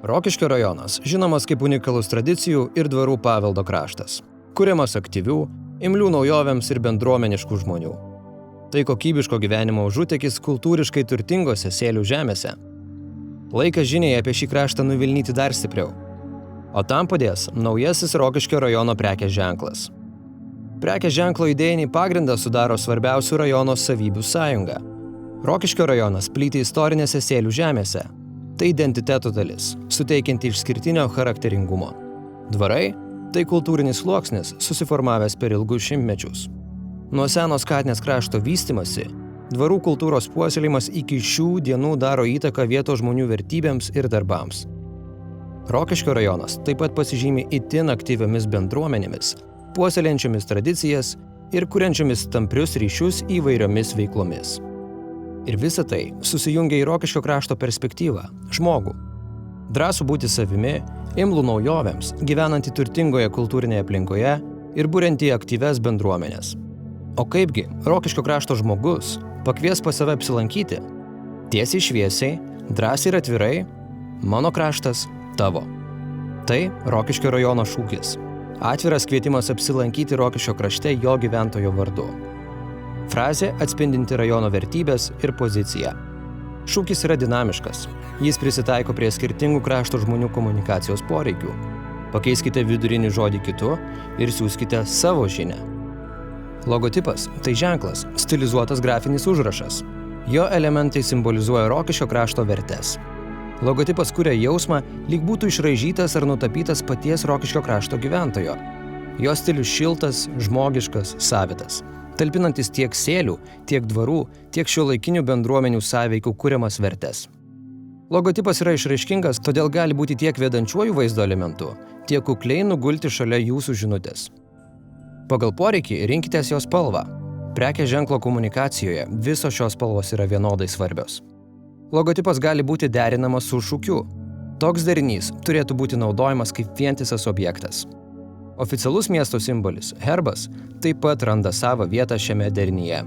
Rokiškio rajonas žinomas kaip unikalus tradicijų ir dvarų paveldo kraštas, kuriamas aktyvių, imlių naujovėms ir bendruomeniškų žmonių. Tai kokybiško gyvenimo užutekis kultūriškai turtingose Sėlių žemėse. Laikas žiniai apie šį kraštą nuvilnyti dar stipriau. O tam padės naujasis Rokiškio rajono prekės ženklas. Prekės ženklo idėjinį pagrindą sudaro svarbiausių rajono savybių sąjunga. Rokiškio rajonas plyti istorinėse Sėlių žemėse. Tai identiteto dalis, suteikianti išskirtinio charakteringumo. Dvarai – tai kultūrinis sluoksnis, susiformavęs per ilgus šimtmečius. Nuo seno skatinęs krašto vystymasi, dvarų kultūros puoselėjimas iki šių dienų daro įtaką vietos žmonių vertybėms ir darbams. Rokiškio rajonas taip pat pasižymi itin aktyviomis bendruomenėmis, puoselėjančiomis tradicijas ir kuriančiomis tamprius ryšius įvairiomis veiklomis. Ir visa tai susijungia į Rokiškio krašto perspektyvą – žmogų. Drąsų būti savimi, imlų naujovėms, gyvenantį turtingoje kultūrinėje aplinkoje ir buriantį aktyvias bendruomenės. O kaipgi Rokiškio krašto žmogus pakvies pas save apsilankyti? Tiesiai šviesiai, drąsiai ir atvirai – mano kraštas tavo. Tai Rokiškio rajono šūkis. Atviras kvietimas apsilankyti Rokiškio krašte jo gyventojo vardu. Frazė atspindinti rajono vertybės ir poziciją. Šūkis yra dinamiškas. Jis prisitaiko prie skirtingų krašto žmonių komunikacijos poreikių. Pakeiskite vidurinį žodį kitu ir siųskite savo žinią. Logotipas – tai ženklas, stilizuotas grafinis užrašas. Jo elementai simbolizuoja Rokiškio krašto vertes. Logotipas kuria jausmą, lyg būtų išraižytas ar nutapytas paties Rokiškio krašto gyventojo. Jo stilius šiltas, žmogiškas, savitas. Talpinantis tiek Sėlių, tiek dvarų, tiek šiuolaikinių bendruomenių sąveikų kuriamas vertes. Logotipas yra išraiškingas, todėl gali būti tiek vedančiuoju vaizdo elementu, tiek kukliai nugulti šalia jūsų žinutės. Pagal poreikį rinkitės jo spalvą. Prekės ženklo komunikacijoje visos šios spalvos yra vienodai svarbios. Logotipas gali būti derinamas su šūkiu. Toks derinys turėtų būti naudojamas kaip vientisas objektas. Oficialus miesto simbolis – herbas – taip pat randa savo vietą šiame derinyje.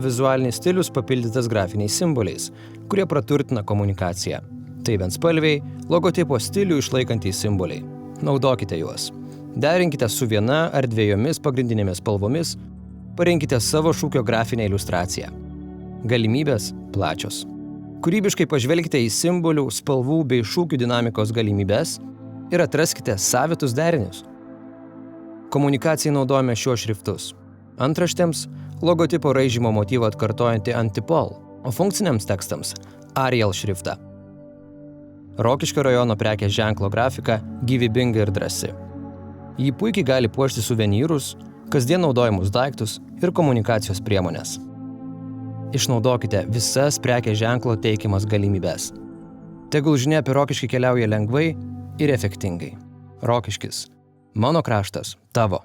Vizualinis stilius papildytas grafiniais simboliais, kurie praturtina komunikaciją. Tai vienspalviai, logotipo stilių išlaikantys simboliai. Naudokite juos. Derinkite su viena ar dviejomis pagrindinėmis spalvomis, parinkite savo šūkio grafinę iliustraciją. Galimybės plačios. Kūrybiškai pažvelkite į simbolių, spalvų bei šūkių dinamikos galimybes ir atraskite savitus derinius. Komunikacijai naudojame šiuos šriftus. Antraštėms – logotipo raižymo motyvą atkartojantį antipol, o funkciniams tekstams – Arial šriftą. Rokiškio rajono prekės ženklo grafika gyvybinga ir drąsi. Ji puikiai gali puošti suvenyrus, kasdien naudojamus daiktus ir komunikacijos priemonės. Išnaudokite visas prekės ženklo teikiamas galimybes. Tegul žinia apie Rokiškį keliauja lengvai ir efektingai. Rokiškis – mano kraštas tavo.